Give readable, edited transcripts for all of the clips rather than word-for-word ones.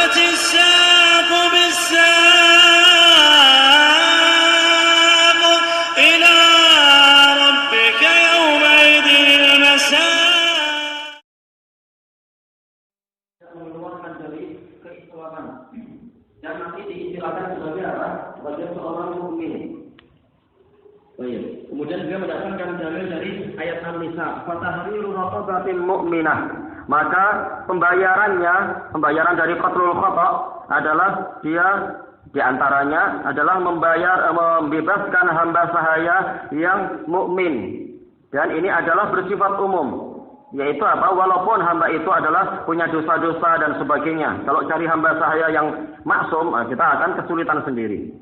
والتفت الساق بالساق إلى ربك يومئذ المساق. Mengeluarkan dari keislaman yang nanti diistilahkan sebagai apa? Sebagai seorang mukmin. Baik. Kemudian dia mendatangkan dalil dari ayat An-Nisa, "Fatahriru raqabatin mu'minah." Maka pembayaran dari qatlul khata adalah dia diantaranya adalah membebaskan hamba sahaya yang mukmin. Dan ini adalah bersifat umum. Yaitu apa? Walaupun hamba itu adalah punya dosa-dosa dan sebagainya. Kalau cari hamba sahaya yang maksum, kita akan kesulitan sendiri.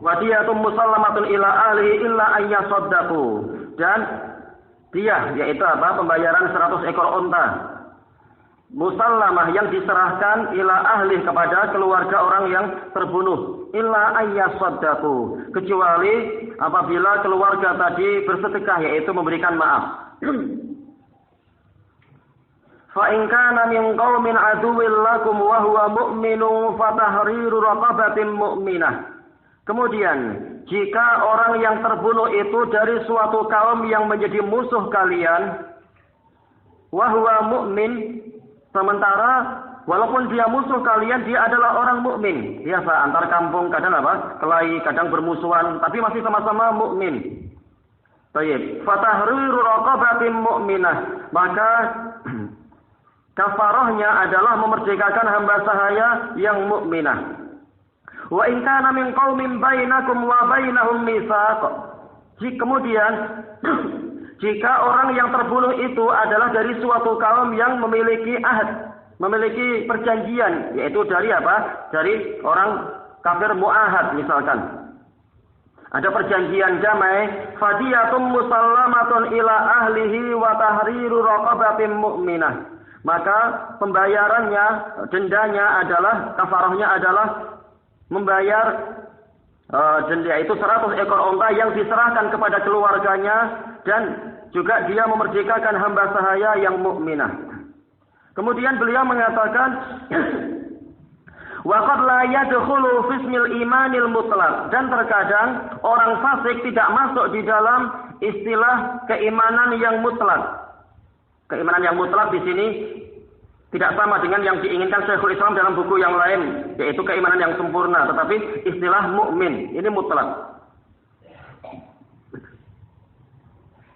Wadiyatun musallamatun ila ahlihi illa ayyasaddaqu. Dan dia, yaitu apa? Pembayaran 100 ekor unta. Musallamah yang diserahkan ila ahli kepada keluarga orang yang terbunuh. Illa ayyasaddaqu. Kecuali apabila keluarga tadi bersedekah, yaitu memberikan maaf. Fa in kana min qaumin aduwwil lakum wa huwa mu'minun fatahriru raqabatin mu'minah. Kemudian, jika orang yang terbunuh itu dari suatu kaum yang menjadi musuh kalian, wa huwa mu'min, sementara walaupun dia musuh kalian, dia adalah orang mukmin. Biasa antar kampung kadang apa? Kelahi, kadang bermusuhan, tapi masih sama-sama mukmin. Baik, fatahriru raqabatin mu'minah. Maka kafarahnya adalah memerdekakan hamba sahaya yang mukminah. Wa in kana min qaumin bainakum wa bainahum mitsaq. Kemudian jika orang yang terbunuh itu adalah dari suatu kaum yang memiliki ahad, memiliki perjanjian, yaitu dari apa? Dari orang kafir muahad misalkan. Ada perjanjian damai, fadiyatum musallamatun ila ahlihi wa tahriru raqabatin mu'minah. Maka pembayarannya, dendanya adalah, kafarahnya adalah membayar denda itu 100 ekor unta yang diserahkan kepada keluarganya dan juga dia memerdekakan hamba sahaya yang mukminah. Kemudian beliau mengatakan wa qad la yadkhulu fi ismil imanil mutlaq, dan terkadang orang fasik tidak masuk di dalam istilah keimanan yang mutlak. Keimanan yang mutlak di sini tidak sama dengan yang diinginkan Syekhul Islam dalam buku yang lain, yaitu keimanan yang sempurna, tetapi istilah mukmin ini mutlak.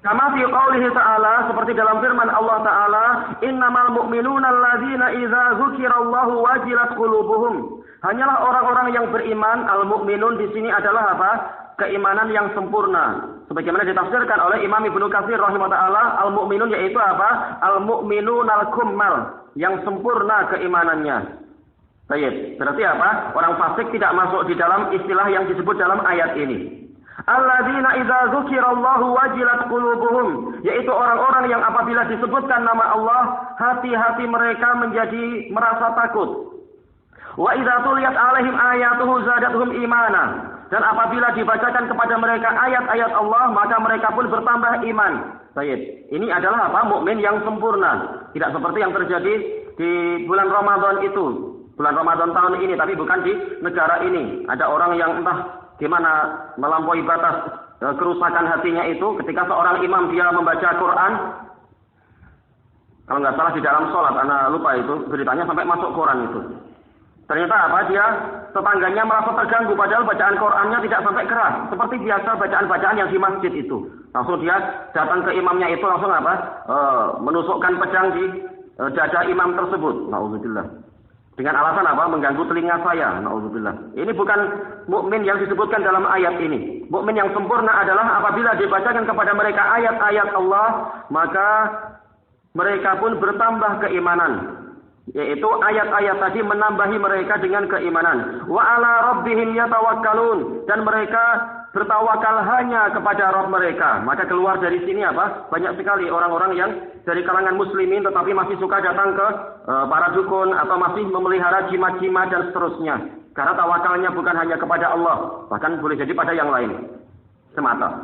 Kama fi qoulihi ta'ala, seperti dalam firman Allah Ta'ala, innamal mu'minuna alladzina idza dzukirallahu wajilat qulubuhum. Hanyalah orang-orang yang beriman, al-mu'minun di sini adalah apa? Keimanan yang sempurna. Sebagaimana ditafsirkan oleh Imam Ibnu Katsir rahimahullah, al-mu'minun yaitu apa? Al-mu'minun al-kummal, yang sempurna keimanannya. Baik, berarti apa? Orang fasik tidak masuk di dalam istilah yang disebut dalam ayat ini. Alladzina idza dzukirallahu wajilat qulubuhum, yaitu orang-orang yang apabila disebutkan nama Allah, hati-hati mereka menjadi merasa takut. Wa idza tuliyat alaihim ayatuhu zadatuhum imana, dan apabila dibacakan kepada mereka ayat-ayat Allah, maka mereka pun bertambah iman. Baik, ini adalah apa? Mukmin yang sempurna. Tidak seperti yang terjadi di bulan Ramadan itu. Bulan Ramadan tahun ini, tapi bukan di negara ini. Ada orang yang entah gimana melampaui batas kerusakan hatinya itu ketika seorang imam dia membaca Quran. Kalau nggak salah di dalam sholat, anak lupa itu beritanya sampai masuk Quran itu. Ternyata apa? Dia tetangganya merasa terganggu padahal bacaan Qurannya tidak sampai keras. Seperti biasa bacaan-bacaan yang di masjid itu. Langsung dia datang ke imamnya itu langsung apa? Menusukkan pedang di dada imam tersebut. Nauzubillah. Dengan alasan apa? Mengganggu telinga saya. Nauzubillah. Ini bukan mukmin yang disebutkan dalam ayat ini. Mukmin yang sempurna adalah apabila dibacakan kepada mereka ayat-ayat Allah, maka mereka pun bertambah keimanan. Yaitu ayat-ayat tadi menambahi mereka dengan keimanan. Wa ala rabbihim yatawakkalun, dan mereka bertawakal hanya kepada Rabb mereka. Maka keluar dari sini apa? Banyak sekali orang-orang yang dari kalangan muslimin tetapi masih suka datang ke para dukun atau masih memelihara jimat-jimat dan seterusnya. Karena tawakalnya bukan hanya kepada Allah, bahkan boleh jadi pada yang lain semata.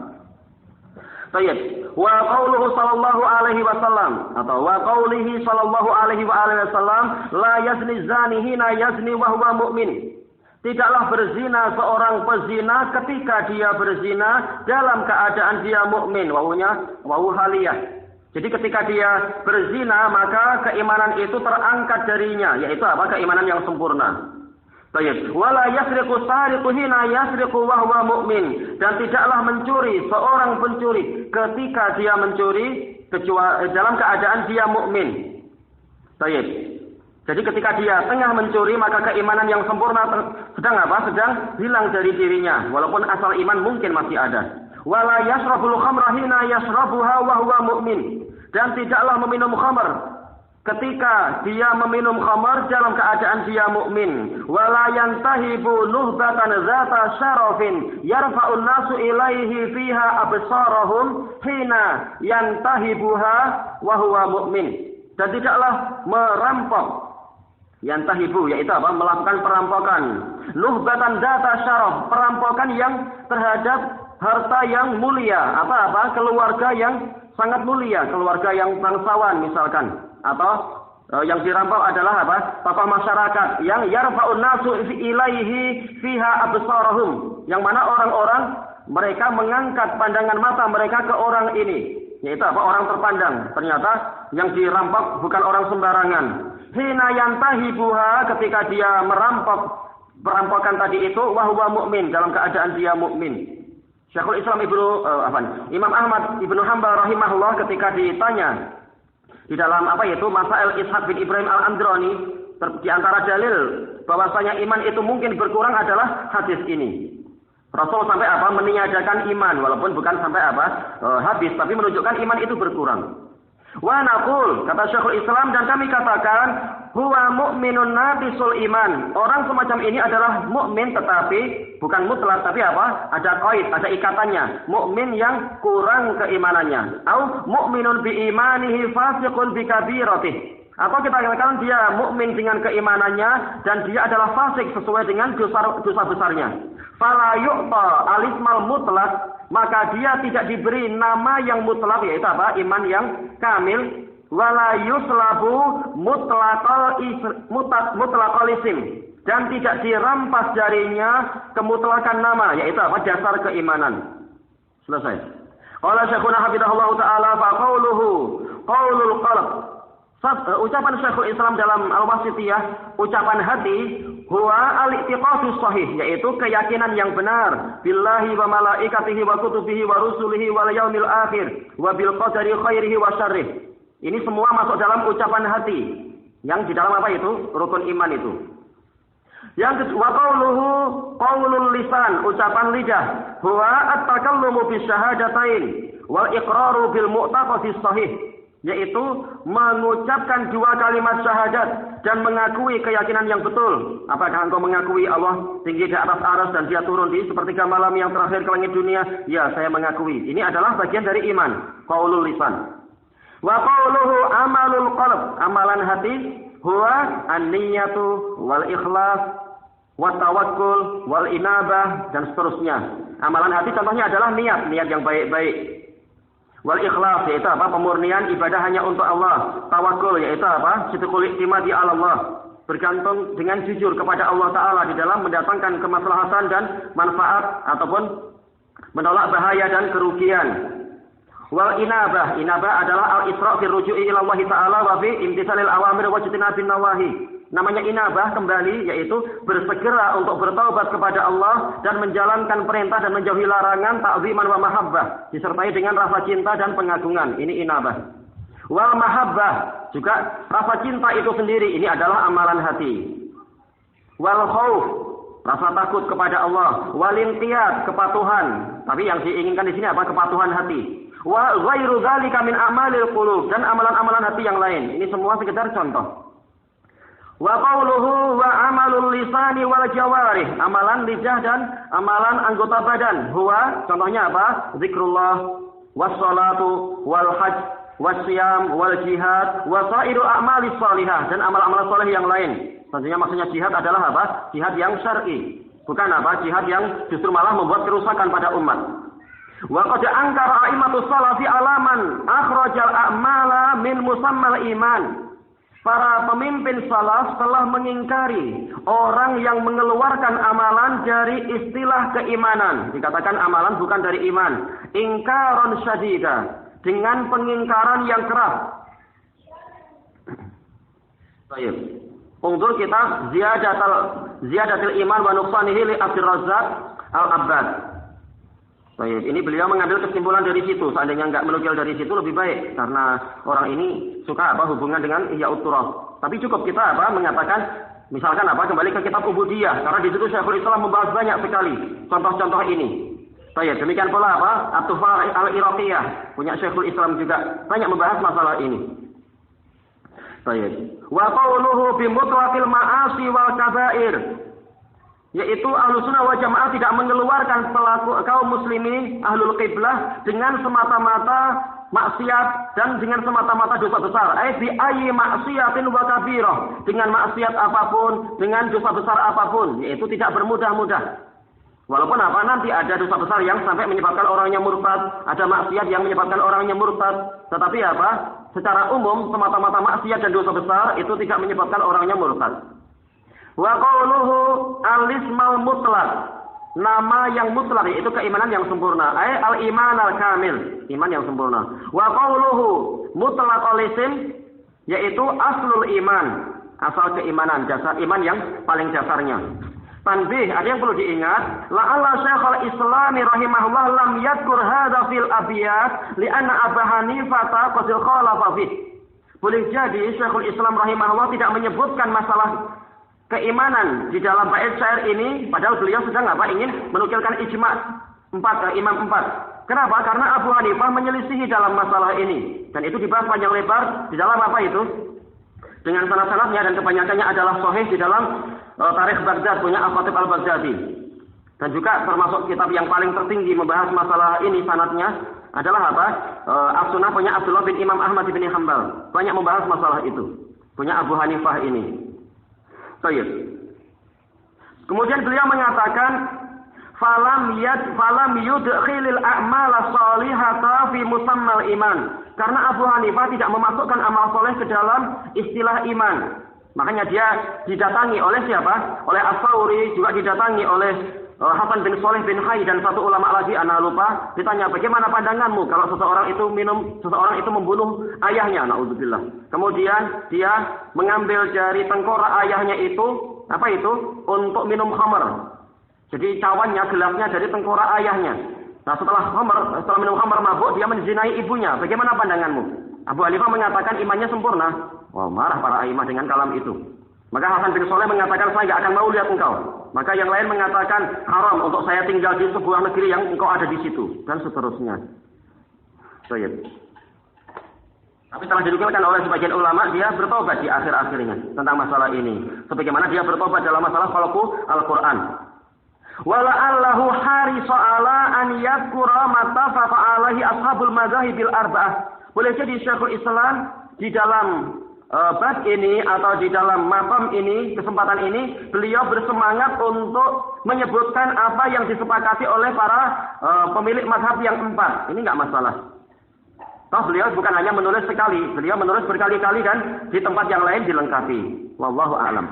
Baik. Wa qauluhu sallallahu alaihi wasallam atau wa qaulihi sallallahu alaihi wasallam la yazni zani hina yazni wa huwa mu'min. Tidaklah berzina seorang pezina ketika dia berzina dalam keadaan dia mukmin. Wawu haliyah. Jadi ketika dia berzina maka keimanan itu terangkat darinya, yaitu apa? Keimanan yang sempurna. Baik. Wala yasriqu sariqu hina yasriqu wa huwa mu'min. Dan tidaklah mencuri seorang pencuri ketika dia mencuri kecuali dalam keadaan dia mukmin. Baik. Jadi ketika dia tengah mencuri maka keimanan yang sempurna sedang apa? Sedang hilang dari dirinya. Walaupun asal iman mungkin masih ada. Wala yashrabul khamra hina yashrabuha wa huwa mu'min. Dan tidaklah meminum khamr ketika dia meminum khamr dalam keadaan dia mukmin. Wala yantahibu nuhbatan zata syarafin yarfa'un nasu ilaihi fiha absarahum hina yantahibuha wa huwa mu'min. Dan tidaklah merampok yantahibu, yaitu apa? Melakukan perampokan. Nuhbatan data syaraf, perampokan yang terhadap harta yang mulia. Apa-apa? Keluarga yang sangat mulia, keluarga yang bangsawan misalkan. Atau yang dirampok adalah apa? Tokoh masyarakat yang yarfa'un nasu ilaihi fiha absarahum. Yang mana orang-orang mereka mengangkat pandangan mata mereka ke orang ini. Yaitu apa? Orang terpandang. Ternyata yang dirampok bukan orang sembarangan. Hina yantahibuha, ketika dia merampok perampokan tadi itu wahwa mukmin, dalam keadaan dia mukmin. Syekhul Islam Imam Ahmad Ibnu Hanbal rahimahullah ketika ditanya di dalam Masail Ishaq bin Ibrahim Al-Andrani, di antara dalil bahwasanya iman itu mungkin berkurang adalah hadis ini. Rasul sampai meniadakan iman, walaupun bukan sampai habis, tapi menunjukkan iman itu berkurang. Wa naqul, kata Syekhul Islam, dan kami katakan huwa mu'minun naqisul iman. Orang semacam ini adalah mukmin tetapi bukan mutlak, tapi ada qaid, ada ikatannya. Mukmin yang kurang keimanannya. Au mu'minun bi imanihi fasiqun bi kabiratihi. Atau kita katakan dia mukmin dengan keimanannya dan dia adalah fasik sesuai dengan dosa besarnya. Fala yu'ta alismal mutlak, maka dia tidak diberi nama yang mutlak, yaitu iman yang kamil. Wala yuslabu mutlaqal isim, dan tidak dirampas darinya kemutlakan nama, yaitu dasar keimanan. Selesai. Qala Syekhuna hafizahullah taala fa qauluhu qaulul qalb. Ucapan Syekhul Islam dalam Al-Wasithiyah, ucapan hati, huwa al-i'tiqadus sahih, yaitu keyakinan yang benar billahi wa malaikatihi wa kutubihi wa rusulihi wal yaumil akhir wa bil qadari khairihi wa syarrih. Ini semua masuk dalam ucapan hati yang di dalam rukun iman itu. Yang kedua, qauluhu qaulul lisan, ucapan lidah, huwa at-takallumu bis syahadatain wal iqraru bil mu'taqadis sahih, yaitu mengucapkan dua kalimat syahadat dan mengakui keyakinan yang betul. Apakah engkau mengakui Allah tinggi di atas arsy dan dia turun di sepertiga malam yang terakhir ke langit dunia? Ya, saya mengakui. Ini adalah bagian dari iman, qaulul lisan. Wa qauluhu amalul qalb, amalan hati, huwa an-niyatu wal ikhlas wa tawakkul wal inabah, dan seterusnya. Amalan hati contohnya adalah niat yang baik-baik. Wal ikhlas, yaitu pemurnian ibadah hanya untuk Allah. Tawakkul, yaitu sidqul i'timadi 'ala Allah, bergantung dengan jujur kepada Allah Ta'ala di dalam mendatangkan kemaslahatan dan manfaat ataupun menolak bahaya dan kerugian. Wal inabah, adalah al-isra' fi ruju'i ila Allah Ta'ala wa fi imtithalil awamir wa ijtinabin nawahi. Namanya inabah, kembali, yaitu bersegera untuk bertaubat kepada Allah dan menjalankan perintah dan menjauhi larangan, ta'ziman wa mahabbah, disertai dengan rasa cinta dan pengagungan. Ini inabah. Wal mahabbah, juga rasa cinta itu sendiri, ini adalah amalan hati. Wal khauf, rasa takut kepada Allah. Wal inqiyad, kepatuhan. Tapi yang diinginkan di sini kepatuhan hati. Wa ghairu dzalika min a'malil qulub, dan amalan-amalan hati yang lain. Ini semua sekedar contoh. Wa qauluhu wa amalul lisani wal jawarih, amalan lidah dan amalan anggota badan. Huwa, contohnya zikrullah, wassalatu, wal hajj, wasyam, wal jihad, wa sairu a'malis salihah, dan amal-amal saleh yang lain. Tentunya maksudnya jihad adalah Jihad yang syar'i, bukan jihad yang justru malah membuat kerusakan pada umat. Wa qad ankara a'immatus salafi alaman akhrajal a'mala min musammal iman. Para pemimpin salaf telah mengingkari orang yang mengeluarkan amalan dari istilah keimanan. Dikatakan amalan bukan dari iman. Ingkaron syadida, dengan pengingkaran yang keras. Baik. Undur kitab Ziyadatul Iman wa Nuqsanihi li Abdul Razzaq Al-Abbad. Baik, ini beliau mengambil kesimpulan dari situ. Seandainya enggak menukil dari situ lebih baik, karena orang ini suka hubungan dengan Ihya'ut Turaf. Tapi cukup kita mengatakan, misalkan kembali ke kitab Ubudiyah, karena di situ Syekhul Islam membahas banyak sekali contoh-contoh ini. Baik, demikian pula At-Tufah Al-Iraqiyah, punya Syekhul Islam juga banyak membahas masalah ini. Baik. Wa qawluhu bi mutlaqil ma'asi wal kaba'ir, yaitu Ahlussunnah wal Jamaah tidak mengeluarkan pelaku kaum muslimin ahlul qiblah dengan semata-mata maksiat dan dengan semata-mata dosa besar. Bi ayyi maksiatin wa kabirah, dengan maksiat apapun, dengan dosa besar apapun, yaitu tidak bermudah-mudah. Walaupun nanti ada dosa besar yang sampai menyebabkan orangnya murtad, ada maksiat yang menyebabkan orangnya murtad, tetapi secara umum semata-mata maksiat dan dosa besar itu tidak menyebabkan orangnya murtad. Wa qawluhu al-ismal mutlaq, nama yang mutlak yaitu keimanan yang sempurna, al-iman al-kamil, iman yang sempurna. Wa qawluhu mutlaq al-ism, yaitu aslul iman, asal keimanan, dasar iman yang paling dasarnya. Tanbih, ada yang perlu diingat, la'alla Syekhul Islam rahimahullah lam yadhkur hadza fil abiyat li'anna Abu Hanifah qad khalafa fi. Boleh jadi Syekhul Islam rahimahullah tidak menyebutkan masalah keimanan di dalam bait syair ini, padahal beliau sedang ingin menukilkan ijma' imam 4. Kenapa? Karena Abu Hanifah menyelisihi dalam masalah ini, dan itu dibahas panjang lebar di dalam itu? Dengan sanad-sanadnya, dan kebanyakannya adalah sahih di dalam Tarikh Baghdad, punya Al-Khatib Al-Baghdadi. Dan juga termasuk kitab yang paling tertinggi membahas masalah ini sanadnya adalah As-Sunnah, punya Abdullah bin Imam Ahmad bin Hanbal. Banyak membahas masalah itu. Punya Abu Hanifah ini. Baik. Kemudian beliau mengatakan falam yudkhilil a'mala shalihata fi musammal iman. Karena Abu Hanifah tidak memasukkan amal soleh ke dalam istilah iman. Makanya dia didatangi oleh siapa? Oleh As-Sauri, juga didatangi oleh Hasan bin Shalih bin Hayy dan satu ulama lagi, ana lupa. Ditanya, bagaimana pandanganmu kalau seseorang itu membunuh ayahnya? Naudzubillah. Kemudian dia mengambil dari tengkorak ayahnya itu, untuk minum khamar. Jadi cawannya, gelasnya dari tengkorak ayahnya. Nah, setelah minum khamar mabuk, dia menzinai ibunya. Bagaimana pandanganmu? Abu Hanifah mengatakan imannya sempurna. Wah, marah para imam dengan kalam itu. Maka Hasan bin Shalih mengatakan, saya tidak akan mau lihat engkau. Maka yang lain mengatakan, haram untuk saya tinggal di sebuah negeri yang engkau ada di situ. Dan seterusnya. Baik. Tapi telah dinukilkan oleh sebagian ulama, dia bertobat di akhir-akhirnya tentang masalah ini. Sebagaimana dia bertobat dalam masalah khalqu Al-Quran. Wala'allahu harisa ala an yadhkura mattafaqa alaihi ashabul madzahibil arba'ah. Boleh jadi Syekhul Islam di dalam bab ini atau di dalam maqam ini, kesempatan ini, beliau bersemangat untuk menyebutkan apa yang disepakati oleh para pemilik mazhab yang 4. Ini enggak masalah. Toh beliau bukan hanya menulis sekali, beliau menulis berkali-kali dan di tempat yang lain dilengkapi. Wallahu a'lam.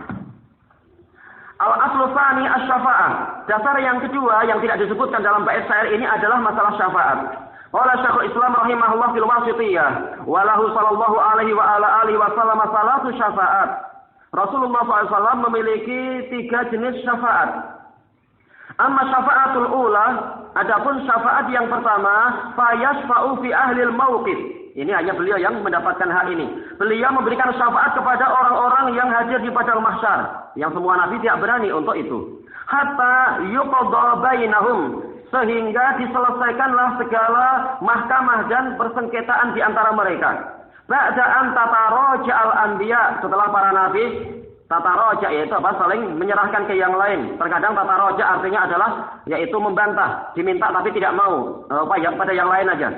Al-aslu tsani asy-syafa'ah. Dasar yang kedua yang tidak disebutkan dalam bait syair ini adalah masalah syafaat. Qala Syekhul Islam rahimahullah fil Wasithiyah, wa lahu sallallahu alaihi wa ala alihi wasallam salatu syafaat. Rasulullah SAW memiliki 3 jenis syafaat. Amma syafaatul ula, adapun syafaat yang pertama, fayashfa'u fi ahlil mauqif. Ini hanya beliau yang mendapatkan hak ini. Beliau memberikan syafaat kepada orang-orang yang hadir di padang mahsyar, yang semua nabi tidak berani untuk itu. Hatta yuqadha bainahum, sehingga diselesaikanlah segala mahkamah dan persengketaan di antara mereka. Ba'da an tataraja al-anbiya, setelah para nabi tataraja, yaitu saling menyerahkan ke yang lain. Terkadang tataraja artinya adalah yaitu membantah, diminta tapi tidak mau, pada yang lain aja.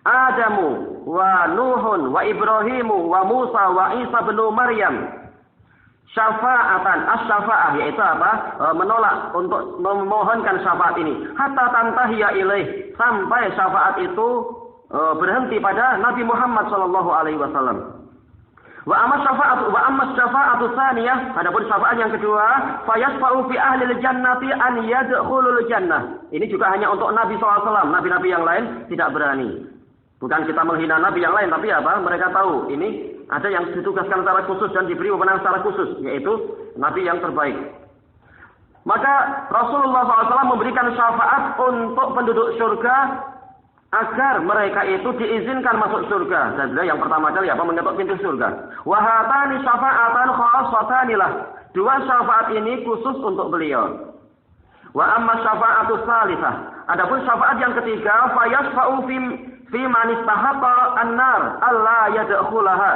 Adamu wa Nuhun wa Ibrahimu wa Musa wa Isa bin Maryam. syafa'atan, as-syafa'ah yaitu apa? Menolak untuk memohonkan syafaat ini. Hatta tantahiya ilaih, sampai syafaat itu berhenti pada Nabi Muhammad sallallahu alaihi wasallam. Wa amma syafa'atu tsaniyah, adapun syafaat yang kedua, fayasfa'u fi ahlil jannati an yadkhulul jannah. Ini juga hanya untuk Nabi SAW, nabi-nabi yang lain tidak berani. Bukan kita menghina nabi yang lain, tapi apa? Mereka tahu ini ada yang ditugaskan secara khusus dan diberi wewenang secara khusus, yaitu nabi yang terbaik. Maka Rasulullah SAW memberikan syafaat untuk penduduk surga agar mereka itu diizinkan masuk surga. Dan yang pertama kali apa? Mengetuk pintu surga. Wahatani syafa'atan khassatanilah. Dua syafaat ini khusus untuk beliau. Wa amma syafa'atu salitsah. Adapun syafaat yang ketiga, fayasfa'u fi man istahaqa an-nar alla yadkhulaha.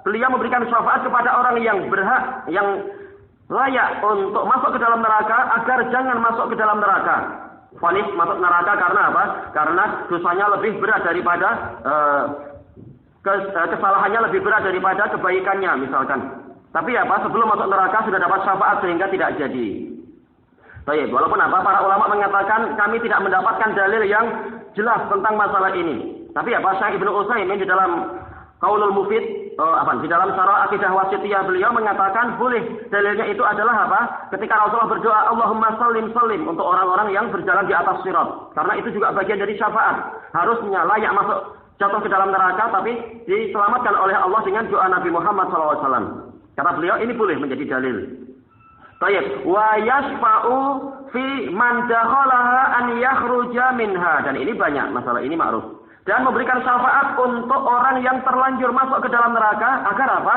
Beliau memberikan syafaat kepada orang yang berhak, yang layak untuk masuk ke dalam neraka agar jangan masuk ke dalam neraka. Vonis masuk neraka karena apa? Karena dosanya lebih berat daripada kesalahannya lebih berat daripada kebaikannya misalkan. Tapi apa? Sebelum masuk neraka sudah dapat syafaat sehingga tidak jadi. Baik, walaupun apa? Para ulama mengatakan kami tidak mendapatkan dalil yang jelas tentang masalah ini. Tapi apa? Syekh Ibnu Utsaimin di dalam Qaulul Mufid, di dalam Syarah Aqidah Wasithiyah beliau mengatakan boleh. Dalilnya itu adalah apa? Ketika Rasulullah berdoa, Allahumma sallim sallim, untuk orang-orang yang berjalan di atas sirat. Karena itu juga bagian dari syafaat. Harusnya layak masuk jatuh ke dalam neraka, tapi diselamatkan oleh Allah dengan doa Nabi Muhammad SAW. Kata beliau, ini boleh menjadi dalil. Baik, wa yashfa'u fi man dakhalaha an yakhruja minha. Dan ini banyak masalah ini ma'ruf. Dan memberikan syafaat untuk orang yang terlanjur masuk ke dalam neraka agar apa?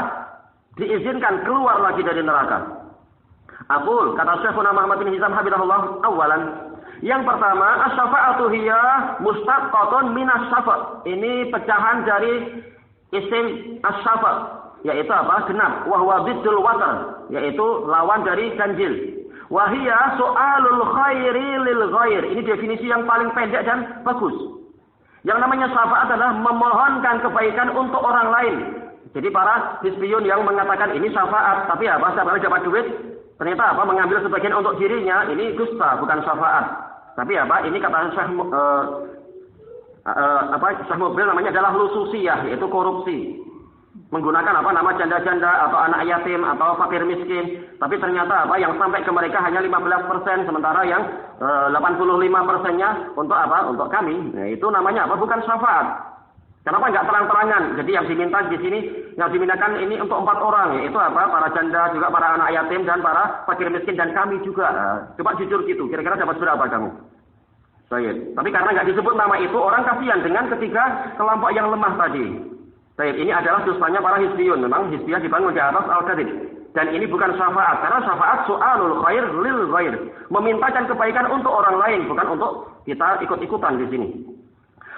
Diizinkan keluar lagi dari neraka. Aqul, kata Syekhuna Muhammad bin Hizam Habibullah, awalan. Yang pertama, asy-syafa'atu hiya mustaqqatun minas syafa'. Ini pecahan dari isim asy-syafa', yaitu apa? Genap. Wa huwa biddul watar, yaitu lawan dari ganjil. Wa hiya su'alul khairi lil ghair. Ini definisi yang paling pendek dan bagus. Yang namanya syafaat adalah memohonkan kebaikan untuk orang lain. Jadi para hizbiyun yang mengatakan ini syafaat, tapi apa? Siapa dapat duit, ternyata apa? Mengambil sebagian untuk dirinya, ini dusta, bukan syafaat. Tapi apa? Ini kata Syekh Syekh Mubil namanya adalah lususiyah, yaitu korupsi. Menggunakan apa? Nama janda-janda atau anak yatim atau fakir miskin. Tapi ternyata apa? Yang sampai ke mereka hanya 15%, sementara yang 85%-nya untuk apa? Untuk kami. Nah, itu namanya apa? Bukan syafaat. Kenapa enggak terang-terangan? Jadi yang diminta di sini, yang dimintakan ini untuk 4 orang, yaitu apa? Para janda, juga para anak yatim dan para fakir miskin dan kami juga. Coba jujur gitu. Kira-kira dapat berapa kamu? Baik. Tapi karena enggak disebut nama itu, orang kasihan dengan ketiga kelompok yang lemah tadi. Baik, ini adalah dustanya para hizbiyun. Memang hizbiyah dibangun di atas al-kadhib. Dan ini bukan syafaat. Karena syafaat su'alul khair lil ghair. Memintakan kebaikan untuk orang lain. Bukan untuk kita ikut-ikutan di sini.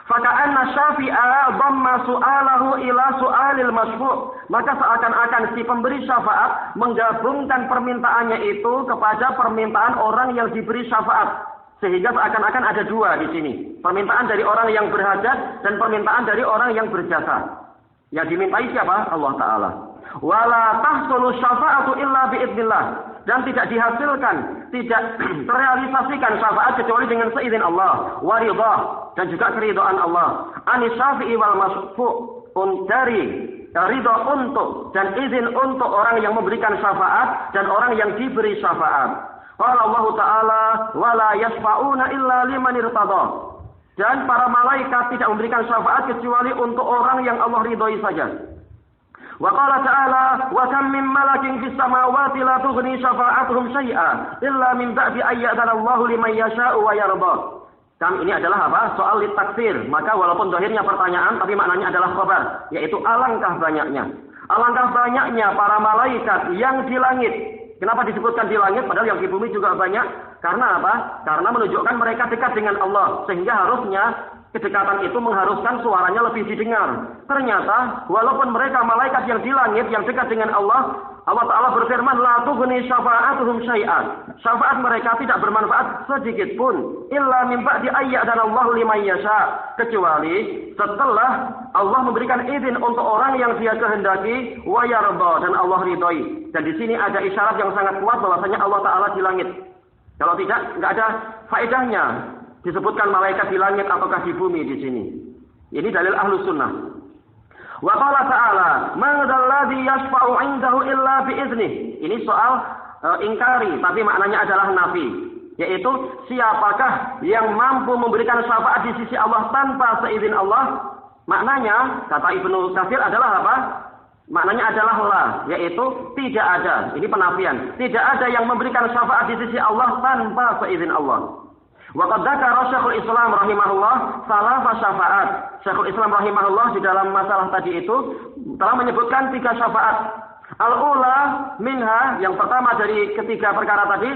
Faka'anna syafi'a dhamma su'alahu ila su'alil masyfu'. Maka seakan-akan si pemberi syafaat menggabungkan permintaannya itu kepada permintaan orang yang diberi syafaat. Sehingga seakan-akan ada dua di sini. Permintaan dari orang yang berhajat dan permintaan dari orang yang berjasa. Yang dimintai siapa? Allah Ta'ala. Wala tahsulu syafa'atu illa bi'idnillah. Dan tidak dihasilkan, tidak terrealisasikan syafaat kecuali dengan seizin Allah. Waridah. Dan juga keridhaan Allah. Anis syafi'i wal masfu' dari ridha untuk dan izin untuk orang yang memberikan syafaat dan orang yang diberi syafaat. Qala Allah Ta'ala wala yashfa'una illa liman irtadah. Dan para malaikat tidak memberikan syafaat kecuali untuk orang yang Allah ridhoi saja. Wa qala ta'ala wa kam min malakin fis samawati la tughni syafa'atuhum syai'a illa min ba'di ayyadana Allahu liman yasha'u wa yarda. Kam ini adalah apa? Soal litaksir. Maka walaupun zahirnya pertanyaan tapi maknanya adalah khabar, yaitu alangkah banyaknya. Alangkah banyaknya para malaikat yang di langit. Kenapa disebutkan di langit padahal yang di bumi juga banyak? Karena apa? Karena menunjukkan mereka dekat dengan Allah. Sehingga harusnya kedekatan itu mengharuskan suaranya lebih didengar. Ternyata walaupun mereka malaikat yang di langit yang dekat dengan Allah, Allah Ta'ala berfirman, la tughni syafa'atuhum syai'an. Syafaat mereka tidak bermanfaat sedikit pun. Illa min ba'di ayya'danallahu liman yasha. Kecuali setelah Allah memberikan izin untuk orang yang dia kehendaki, wa yarda, dan Allah ridhoi. Dan di sini ada isyarat yang sangat kuat bahwasanya Allah Ta'ala di langit. Kalau tidak, nggak ada faedahnya disebutkan malaikat di langit ataukah di bumi di sini. Ini dalil Ahlus Sunnah. Wa qala ta'ala, man dzalladzi yashfa'u 'indahu illa biiznih. Ini soal ingkari, tapi maknanya adalah nafi. Yaitu siapakah yang mampu memberikan syafaat di sisi Allah tanpa seizin Allah? Maknanya, kata Ibnu Katsir adalah apa? Maknanya adalah la, yaitu tidak ada. Ini penafian. Tidak ada yang memberikan syafaat di sisi Allah tanpa seizin Allah. Wa qad dzakara Syekhul Islam rahimahullah salasa syafaat. Syekhul Islam rahimahullah di dalam masalah tadi itu telah menyebutkan 3 syafaat. Al-ula minha, yang pertama dari ketiga perkara tadi,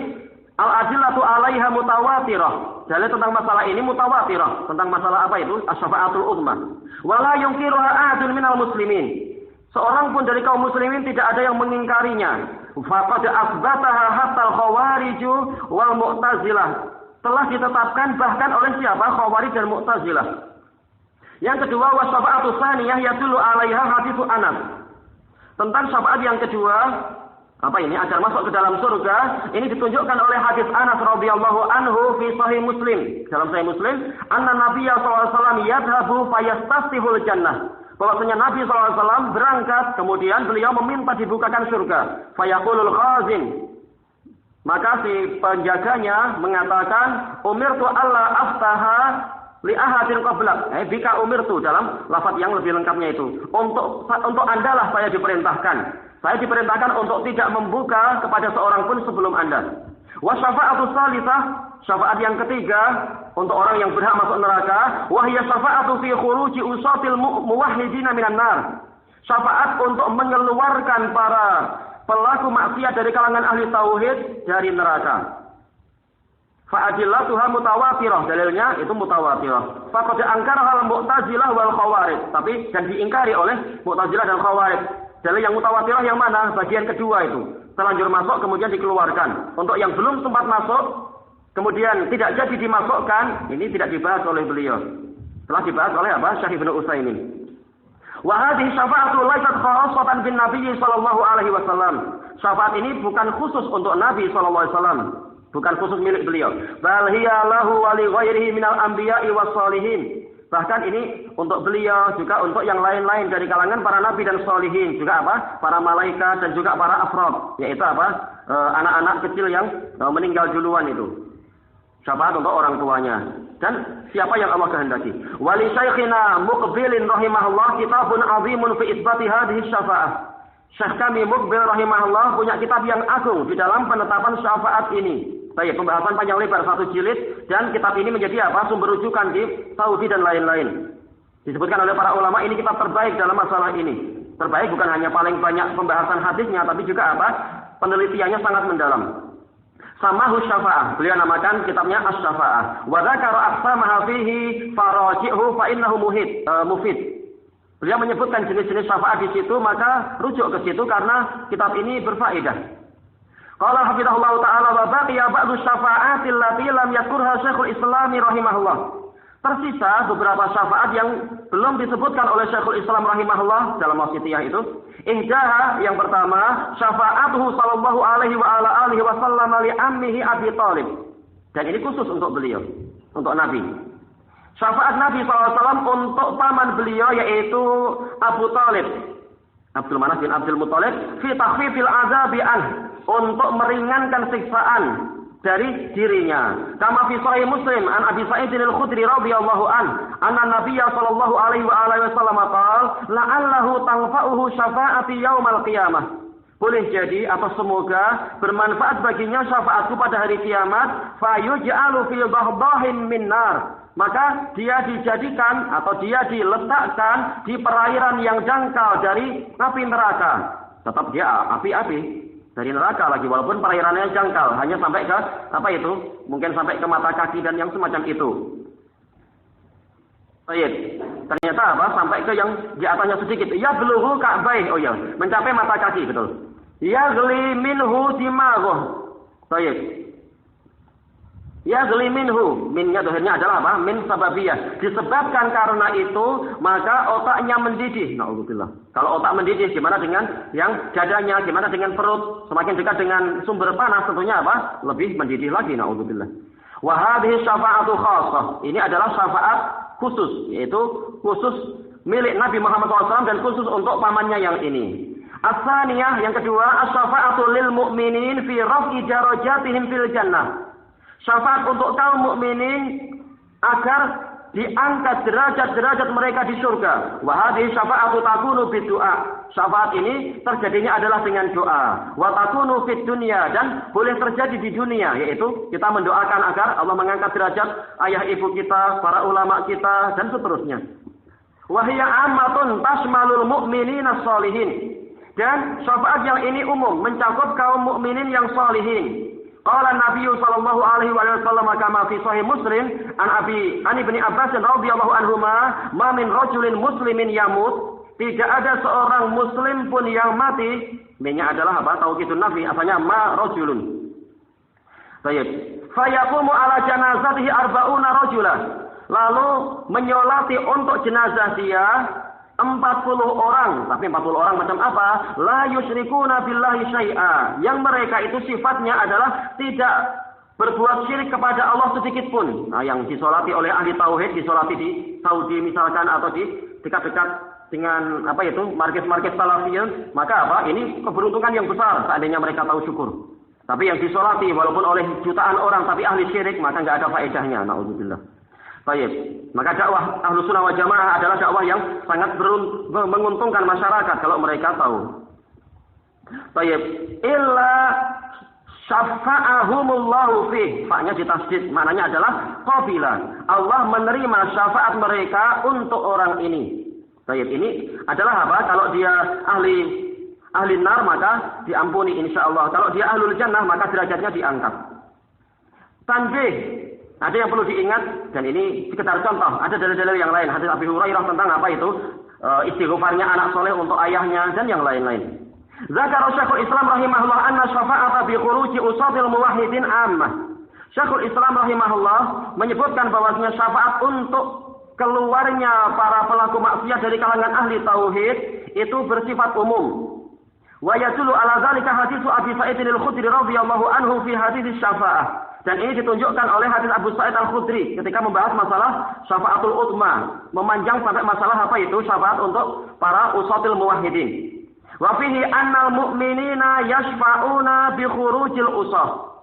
al-adillatu 'alaiha mutawatirah. Dalil tentang masalah ini mutawatirah. Tentang masalah apa itu? Asy-syafa'atul uzma. Wa la yunkiruha ahadun minal muslimin. Seorang pun dari kaum muslimin tidak ada yang mengingkarinya. Faqad asbataha hatta al-khawarij wal mu'tazilah. Telah ditetapkan bahkan oleh siapa? Khawarij dan Mu'tazilah. Yang kedua, wasyafa'atu tsaniyah yadullu 'alaiha hadits Anas. Tentang syafaat yang kedua, apa ini? Agar masuk ke dalam surga, ini ditunjukkan oleh hadis Anas radhiyallahu anhu fi sahih Muslim. Dalam sahih Muslim, anna Nabiyya sallallahu alaihi wasallam yadhabu fayastastihul jannah. Bahwasanya Nabi sallallahu alaihi wasallam berangkat, kemudian beliau meminta dibukakan surga. Fayaqulul khazin. Maka si penjaganya mengatakan, umirtu alla aftaha li ahadin qablak. Bika umirtu, dalam lafaz yang lebih lengkapnya itu. Untuk Andalah saya diperintahkan. Saya diperintahkan untuk tidak membuka kepada seorang pun sebelum Anda. Wa syafa'atu tsalitsah, syafaat yang ketiga untuk orang yang berhak masuk neraka, wa hiya syafa'atu fi khuruji usatil muwahhidina minan nar. Syafaat untuk mengeluarkan para pelaku maksiat dari kalangan ahli tauhid dari neraka. Fa'adillatuha mutawatirah, dalilnya itu mutawatirah. Faqad angkaraha al-Mu'tazilah wal Khawarij, tapi dan diingkari oleh Mu'tazilah dan Khawarij. Dalil yang mutawatirah yang mana? Bagian kedua itu. Terlanjur masuk kemudian dikeluarkan. Untuk yang belum sempat masuk kemudian tidak jadi dimasukkan, ini tidak dibahas oleh beliau. Telah dibahas oleh apa? Syekh Ibnu Utsaimin. Wa hadhihi syafa'atu laysat khassatan bin Nabi sallallahu alaihi wasallam. Syafaat ini bukan khusus untuk Nabi sallallahu alaihi wasallam, bukan khusus milik beliau. Bal hiya lahu wa li ghairihi minal anbiya'i was shalihin. Bahkan ini untuk beliau juga untuk yang lain-lain dari kalangan para nabi dan sholihin, juga apa? Para malaikat dan juga para afrad, yaitu apa? Anak-anak kecil yang meninggal duluan itu. Syafaat untuk orang tuanya. Dan siapa yang Allah kehendaki. Wali Syekhina Muqbilin rahimahullah kitabun azimun fi isbati hadhihi syafa'ah. Syekh kami Muqbil rahimahullah punya kitab yang agung di dalam penetapan syafaat ini. Baik, pembahasan panjang lebar 1 jilid, dan kitab ini menjadi apa? Sumber rujukan di Saudi dan lain-lain. Disebutkan oleh para ulama ini kitab terbaik dalam masalah ini. Terbaik bukan hanya paling banyak pembahasan hadisnya, tapi juga apa? Penelitiannya sangat mendalam. Samahu syafa'ah. Beliau namakan kitabnya Asy-Syafa'ah. Wa dzakara aqsamaha fihi faraji'hu fa innahu mufid. Beliau menyebutkan jenis-jenis syafaat di situ, maka rujuk ke situ karena kitab ini berfaedah. Qala hafizahullah ta'ala wa baqiya ba'du syafa'ati allati lam yadhkurha Syekhul Islam rahimahullah. Tersisa beberapa syafaat yang belum disebutkan oleh Syekhul Islam rahimahullah dalam wasitiyah itu. Ihdaha, yang pertama, syafa'atuhu sallallahu alaihi wa ala alihi wa sallam li ammihi Abi Thalib. Dan ini khusus untuk beliau, untuk Nabi. Syafaat Nabi SAW untuk paman beliau yaitu Abu Thalib, Abdul Manaf bin Abdul Muthalib, fi takhfifil azabi untuk meringankan siksaan dari dirinya. Kama fi sahih Muslim an Abi Sa'id al-Khudri radhiyallahu anna Nabiyya sallallahu alaihi wa alihi wasallam qala la'allahu tanfa'uhu syafa'ati yaumal qiyamah. Boleh jadi atau semoga bermanfaat baginya syafaatku pada hari kiamat. Fayuj'alu fi dhahdahin min nar. Maka dia dijadikan atau dia diletakkan di perairan yang dangkal dari api neraka. Tetap dia api-api dari neraka lagi, walaupun perairannya jangkal, hanya sampai ke apa itu? Mungkin sampai ke mata kaki dan yang semacam itu. Baik. Ternyata apa? Sampai ke yang di atasnya sedikit. Ya belughu ka'baih. Oh ya, mencapai mata kaki, betul. yaghli minhu dimaghuh. Baik. Yaghli minhu, minnya dohirnya adalah apa? Min sababiyah. Disebabkan karena itu, maka otaknya mendidih. Na'udzubillah. Kalau otak mendidih, gimana dengan yang dadanya? Gimana dengan perut? Semakin dekat dengan sumber panas, tentunya apa? Lebih mendidih lagi. Na'udzubillah. Wa hadhihi syafa'atu khassah. Ini adalah syafaat khusus, yaitu khusus milik Nabi Muhammad SAW dan khusus untuk pamannya yang ini. As-saniyah, yang kedua, as-syafa'atu lil mu'minin fi raf'i darajatihim fil jannah. Syafaat untuk kaum mukminin agar diangkat derajat-derajat mereka di surga. Wa hadhihi syafa'atu takunu bid-du'a. Syafaat ini terjadinya adalah dengan doa. Wa takunu fid dunya, dan boleh terjadi di dunia, yaitu kita mendoakan agar Allah mengangkat derajat ayah ibu kita, para ulama kita, dan seterusnya. Wa hiya ammatun tashmalul mu'minina sholihin. Dan syafaat yang ini umum, mencakup kaum mukminin yang sholihin. Qala Nabi sallallahu alaihi wasallam kama fi sahih Muslim an Ibnu Abbas radhiyallahu anhuma, ma min rajulin muslimin yamut, tidak ada seorang muslim pun yang mati. Minnya adalah apa? Taukidun nafi, asalnya ma rajulun. Baik. Fayaqumu ala janazatihi arba'una rajulan. Lalu menyolati untuk jenazah dia 40 orang, tapi 40 orang macam apa? La yusyrikuna billahi syai'a. Yang mereka itu sifatnya adalah tidak berbuat syirik kepada Allah sedikit pun. Nah, yang disolati oleh ahli tauhid, disolati di Saudi misalkan, atau di dekat-dekat dengan apa itu markis-markis salafiyun, maka apa? Ini keberuntungan yang besar seandainya mereka tahu syukur. Tapi yang disolati walaupun oleh jutaan orang tapi ahli syirik, maka nggak ada faedahnya. Nauzubillah. Baik, maka dakwah Ahlus Sunnah wal Jamaah adalah dakwah yang sangat menguntungkan masyarakat kalau mereka tahu. Baik, illa syafa'ahumullahu fih. Fa-nya ditasdid, maknanya adalah qabila. Allah menerima syafaat mereka untuk orang ini. Baik, ini adalah apa? Kalau dia ahli nar maka diampuni insyaallah. Kalau dia ahlul jannah maka derajatnya diangkat. Tanbih. Ada yang perlu diingat, dan ini sekedar contoh. Ada dalil-dalil yang lain. Hadis Abi Hurairah tentang apa itu? Istighfarnya anak soleh untuk ayahnya, dan yang lain-lain. Zakara Syekhul Islam rahimahullah anna syafa'ata bi khuruji usatil muwahhidin ammah. Syekhul Islam rahimahullah menyebutkan bahwasanya syafaat untuk keluarnya para pelaku maksiat dari kalangan ahli tauhid itu bersifat umum. Wa yadullu ala dzalika haditsu Abi Sa'id al-Khudri radhiyallahu anhu fi hadits syafa'ah. Dan ini ditunjukkan oleh hadis Abu Sa'id al-Khudri ketika membahas masalah syafaatul utma, memanjang sampai masalah apa itu syafaat untuk para usatil muwahhidin. Wa fihi annal mu'minina yashfa'una bi khurujil usah.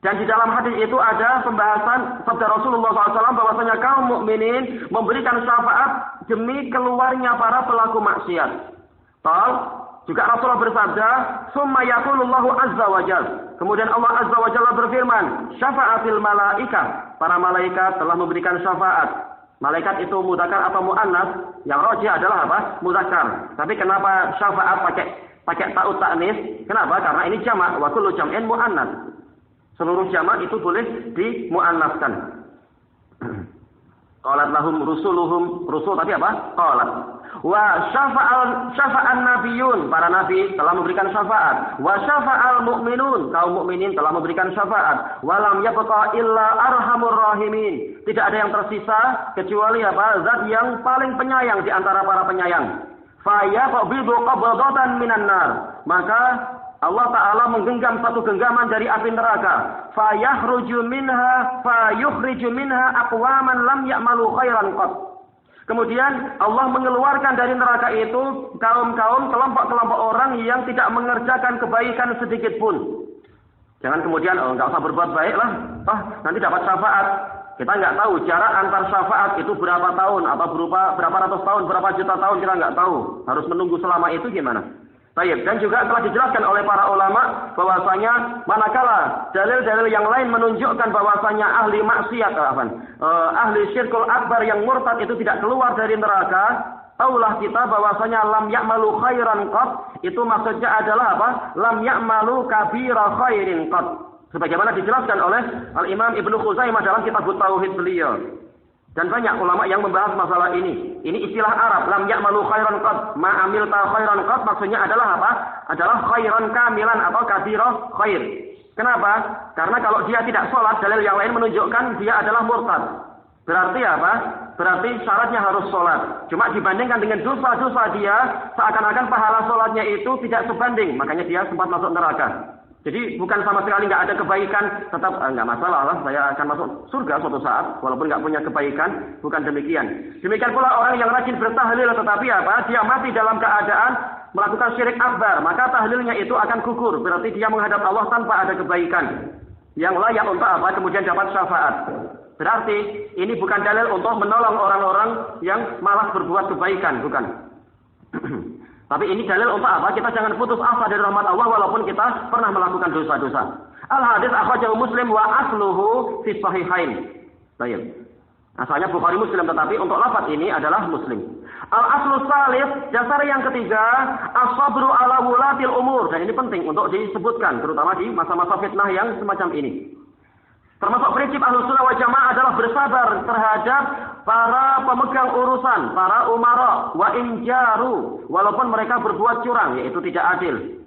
Dan di dalam hadis itu ada pembahasan sabda Rasulullah SAW bahwasanya kaum mukminin memberikan syafaat demi keluarnya para pelaku maksiat. Juga Rasulullah bersabda, "Summa yaqulullahu azza wa jalla." Kemudian Allah azza wa jalla berfirman, "Syafa'atil malaikah." Para malaikat telah memberikan syafaat. Malaikat itu mudzakkar atau muannas? Yang rajih adalah apa? Mudzakkar. Tapi kenapa syafaat pakai ta'ut ta'nis? Kenapa? Karena ini jamak, wa kullu jam'in muannas. Seluruh jamak itu boleh dimuannaskan. Qalat lahum rusuluhum, rusul tapi apa? Qalat. Wa syafa'an nabiyun, para nabi telah memberikan syafaat. Wa syafa'al mu'minun, kaum mukminin telah memberikan syafaat. Wa lam yabqa illa arhamur rahimin. Tidak ada yang tersisa kecuali apa? Zat yang paling penyayang di antara para penyayang. Fa yaqbidu qabdatan minan nar. Maka Allah Ta'ala menggenggam satu genggaman dari api neraka. Fa yukhriju minha aqwaman lam ya'malu khairan qat. Kemudian Allah mengeluarkan dari neraka itu kaum-kaum, kelompok-kelompok orang yang tidak mengerjakan kebaikan sedikit pun. Jangan kemudian, nggak usah berbuat baik lah, nanti dapat syafaat. Kita nggak tahu jarak antar syafaat itu berapa tahun, atau berapa ratus tahun, berapa juta tahun, kita nggak tahu. Harus menunggu selama itu gimana? Baik, dan juga telah dijelaskan oleh para ulama bahwasanya manakala dalil-dalil yang lain menunjukkan bahwasanya ahli maksiat, ahli syirkul akbar yang murtad itu tidak keluar dari neraka, taulah kita bahwasanya lam ya'malu khairan qat, itu maksudnya adalah apa? Lam ya'malu kabira khairin qat. Sebagaimana dijelaskan oleh Al-Imam Ibnu Khuzaimah dalam kitab Tauhid beliau. Dan banyak ulama yang membahas masalah ini. Ini istilah Arab, lam ya'malu khairan qad, ma amilta khairan qad, maksudnya adalah apa? Adalah khairan kamilan atau katsira khair. Kenapa? Karena kalau dia tidak sholat, dalil yang lain menunjukkan dia adalah murtad. Berarti apa? Berarti syaratnya harus sholat. Cuma dibandingkan dengan dosa-dosa dia, seakan-akan pahala sholatnya itu tidak sebanding. Makanya dia sempat masuk neraka. Jadi bukan sama sekali nggak ada kebaikan, tetap nggak masalah lah, saya akan masuk surga suatu saat, walaupun nggak punya kebaikan, bukan demikian. Demikian pula orang yang rajin bertahlil, tetapi apa? Dia mati dalam keadaan melakukan syirik akbar, maka tahlilnya itu akan gugur, berarti dia menghadap Allah tanpa ada kebaikan yang layak untuk apa? Kemudian dapat syafaat. Berarti ini bukan dalil untuk menolong orang-orang yang malas berbuat kebaikan, bukan. Tapi ini dalil untuk apa? Kita jangan putus asa dari rahmat Allah walaupun kita pernah melakukan dosa-dosa. Al-hadis akhrajahu Muslim wa asluhu fi sahihain. Baik. Asalnya Bukhari Muslim, tetapi untuk lafaz ini adalah Muslim. Al-aslu salis, dasar yang ketiga, as-sabru ala wulatil umur. Dan ini penting untuk disebutkan, terutama di masa-masa fitnah yang semacam ini. Termasuk prinsip Ahlussunnah wal Jamaah adalah bersabar terhadap para pemegang urusan, para umara, wa injaru, walaupun mereka berbuat curang, yaitu tidak adil.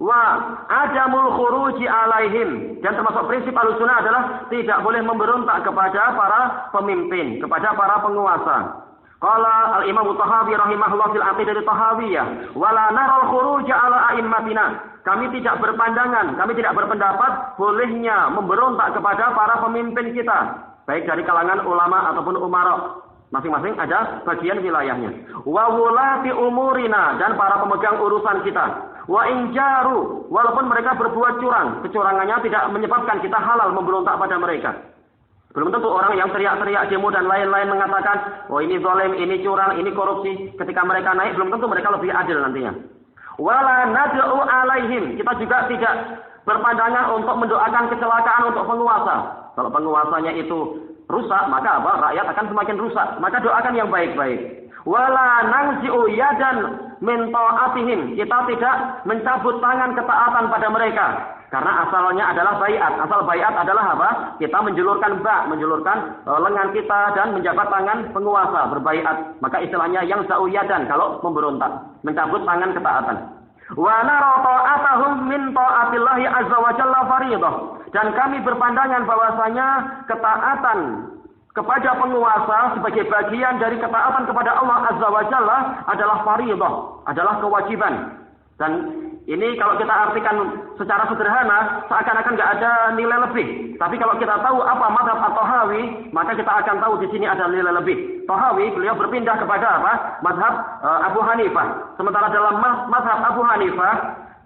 Wa adamul khuruji alaihim, dan termasuk prinsip Ahlussunnah adalah tidak boleh memberontak kepada para pemimpin, kepada para penguasa. Qala al-Imam Tahawi rahimahullah fil Aqidah Tahawiyah, wala naral khuruja ala a'immatina. Kami tidak berpandangan, kami tidak berpendapat bolehnya memberontak kepada para pemimpin kita, baik dari kalangan ulama ataupun umara. Masing-masing ada bagian wilayahnya. Wa wulati umurina, dan para pemegang urusan kita. Wa injaru, walaupun mereka berbuat curang, kecurangannya tidak menyebabkan kita halal memberontak pada mereka. Belum tentu orang yang teriak-teriak demo dan lain-lain mengatakan, oh ini zalim, ini curang, ini korupsi. Ketika mereka naik, belum tentu mereka lebih adil nantinya. Wala nad'u alaihim, kita juga tidak berpandangan untuk mendoakan kecelakaan untuk penguasa. Kalau penguasanya itu rusak, maka apa? Rakyat akan semakin rusak. Maka doakan yang baik-baik. Wala nangzi'u yadan min ta'atihim, kita tidak mencabut tangan ketaatan pada mereka. Karena asalnya adalah baiat. Asal baiat adalah apa? Kita menjulurkan menjulurkan lengan kita dan menjabat tangan penguasa, berbaiat. Maka istilahnya yang zauyadan kalau memberontak, mencabut tangan ketaatan. Wa nara ta'atahum min ta'atillahi azza wa jalla fardhah. Dan kami berpandangan bahwasanya ketaatan kepada penguasa sebagai bagian dari ketaatan kepada Allah azza wa jalla adalah fardhah, adalah kewajiban. Dan ini kalau kita artikan secara sederhana, seakan-akan nggak ada nilai lebih. Tapi kalau kita tahu apa mazhab At-Tahawi, maka kita akan tahu di sini ada nilai lebih. Tahawi beliau berpindah kepada apa? Mazhab Abu Hanifah. Sementara dalam mazhab Abu Hanifah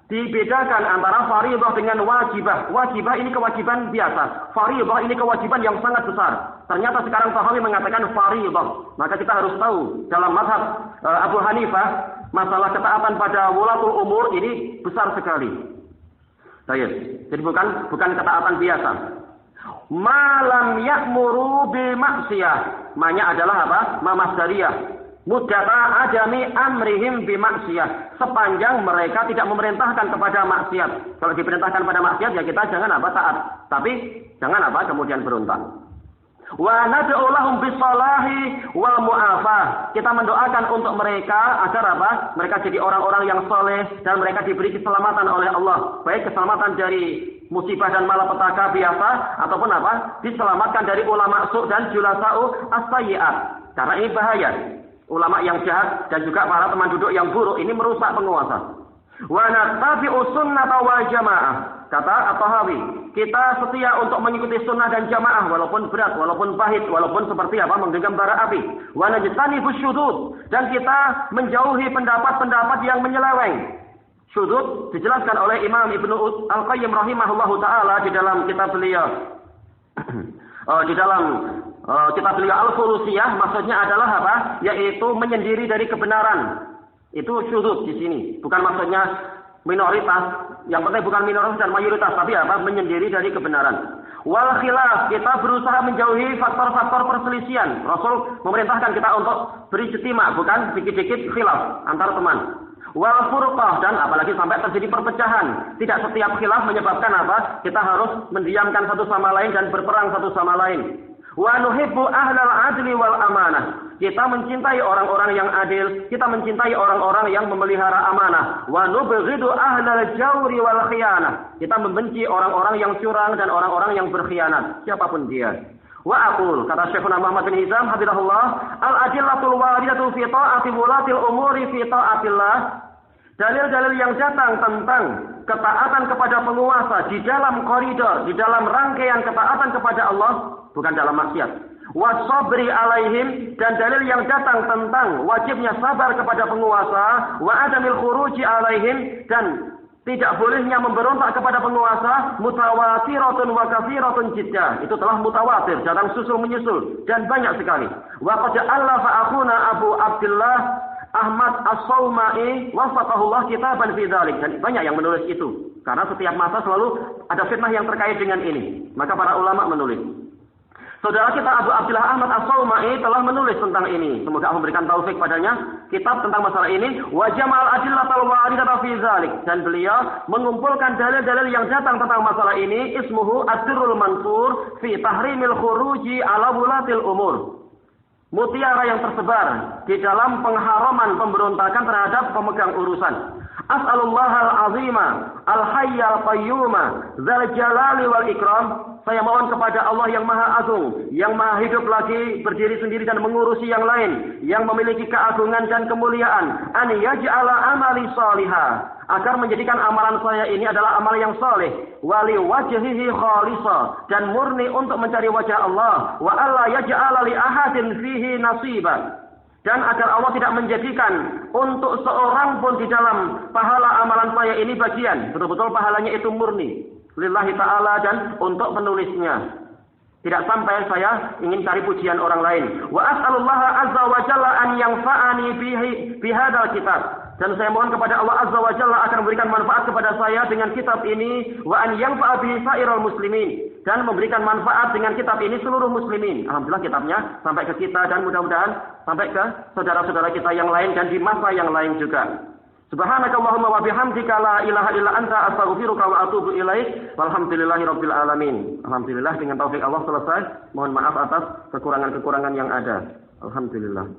dibedakan antara fardhah dengan wajibah. Wajibah ini kewajiban biasa. Fardhah ini kewajiban yang sangat besar. Ternyata sekarang Tahawi mengatakan fardhah. Maka kita harus tahu dalam mazhab Abu Hanifah, masalah ketaatan pada wulatul umur ini besar sekali. Baik. Jadi bukan ketaatan biasa. Malam ya'muru bil maksiyah. Manya adalah apa? Mamasdariyah. Muddata adami amrihim bi maksiyah. Sepanjang mereka tidak memerintahkan kepada maksiat. Kalau diperintahkan pada maksiat ya kita jangan apa? Taat. Tapi jangan apa? Kemudian berontak. Wa nad'u lahum bis-salahi wal mu'afah. Kita mendoakan untuk mereka agar apa? Mereka jadi orang-orang yang saleh dan mereka diberi keselamatan oleh Allah. Baik keselamatan dari musibah dan malapetaka biasa ataupun apa? Diselamatkan dari ulama su' dan julasa'u as-sayyi'at. Karena ini bahaya. Ulama yang jahat dan juga para teman duduk yang buruk ini merusak penguasa. Wa nattabi'u sunnata wal jamaah. Kata At-Tahawi, kita setia untuk mengikuti sunnah dan jamaah walaupun berat, walaupun pahit, walaupun seperti apa menggenggam bara api. Wa najtanibu syudud, dan kita menjauhi pendapat-pendapat yang menyeleweng. Syudud dijelaskan oleh Imam Ibnu Al-Qayyim rahimahullahu taala di dalam kitab beliau. Kitab beliau Al-Fulusiyah, maksudnya adalah apa? Yaitu menyendiri dari kebenaran. Itu syudud di sini. Bukan maksudnya minoritas. Yang penting bukan minoritas dan mayoritas, tapi apa? Menyendiri dari kebenaran. Wal khilaf, kita berusaha menjauhi faktor-faktor perselisihan. Rasul memerintahkan kita untuk berijtima, bukan dikit-dikit khilaf antar teman. Wal furqah, dan apalagi sampai terjadi perpecahan. Tidak setiap khilaf menyebabkan apa? Kita harus mendiamkan satu sama lain dan berperang satu sama lain. Wa nuhibbu ahlal adli wal amanah. Kita mencintai orang-orang yang adil, kita mencintai orang-orang yang memelihara amanah. Wa nubghidu ahlal jawri wal khiyanah. Kita membenci orang-orang yang curang dan orang-orang yang berkhianat, siapapun dia. Wa aqul, kata Syekhuna Muhammad bin Hizam hafizahullah, al-adillatul waridatu fi ta'ati wulatil umuri fi ta'atillah. Dalil-dalil yang datang tentang ketaatan kepada penguasa di dalam koridor, di dalam rangkaian ketaatan kepada Allah, bukan dalam maksiat. Wasabri alaihim, dan dalil yang datang tentang wajibnya sabar kepada penguasa, wa adamil khuruji alaihim, dan tidak bolehnya memberontak kepada penguasa, mutawatiratun wa katsiratun jiddah. Itu telah mutawatir, datang susul menyusul dan banyak sekali. Wa qad allafa akhuna Abu Abdullah Ahmad As-Saumai wafaqahullah kitaban fi dzalik. Dan banyak yang menulis itu. Karena setiap masa selalu ada fitnah yang terkait dengan ini. Maka para ulama menulis. Saudara kita Abu Abdullah Ahmad As-Saumai telah menulis tentang ini. Semoga Allah memberikan taufik padanya. Kitab tentang masalah ini. Wa jama'al adillatal waridata fi dzalik. Dan beliau mengumpulkan dalil-dalil yang datang tentang masalah ini. Ismuhu Ad-Durrul Mansur fi tahrimil khuruji ala wulatil umur. Mutiara yang tersebar di dalam pengharaman pemberontakan terhadap pemegang urusan. As'alullahal azima, al-hayyal qayyuma, dzal jalali wal ikram. Saya mohon kepada Allah yang Maha Agung, yang Maha hidup lagi, berdiri sendiri dan mengurusi yang lain, yang memiliki keagungan dan kemuliaan, an yaj'ala amali salihah, agar menjadikan amalan saya ini adalah amal yang saleh, wali wajhihi khalisa, dan murni untuk mencari wajah Allah, wa alla yaj'ala li ahadin fihi nasiba, dan agar Allah tidak menjadikan untuk seorang pun di dalam pahala amalan saya ini bagian, betul-betul pahalanya itu murni lillahi ta'ala dan untuk penulisnya. Tidak sampai saya ingin cari pujian orang lain. Wa as'alullaha azza wa jalla an yanfa'ani bihadzal kitab. Dan saya mohon kepada Allah azza wa jalla akan memberikan manfaat kepada saya dengan kitab ini, wa an yanfa'a bihi sa'iral muslimin, dan memberikan manfaat dengan kitab ini seluruh muslimin. Alhamdulillah kitabnya sampai ke kita dan mudah-mudahan sampai ke saudara-saudara kita yang lain dan di masa yang lain juga. Subhanakallahumma wa bihamdika la ilaha illa anta astaghfiruka wa atubu ilaik. Walhamdulillahirabbil alamin. Alhamdulillah dengan taufik Allah selesai. Mohon maaf atas kekurangan-kekurangan yang ada. Alhamdulillah.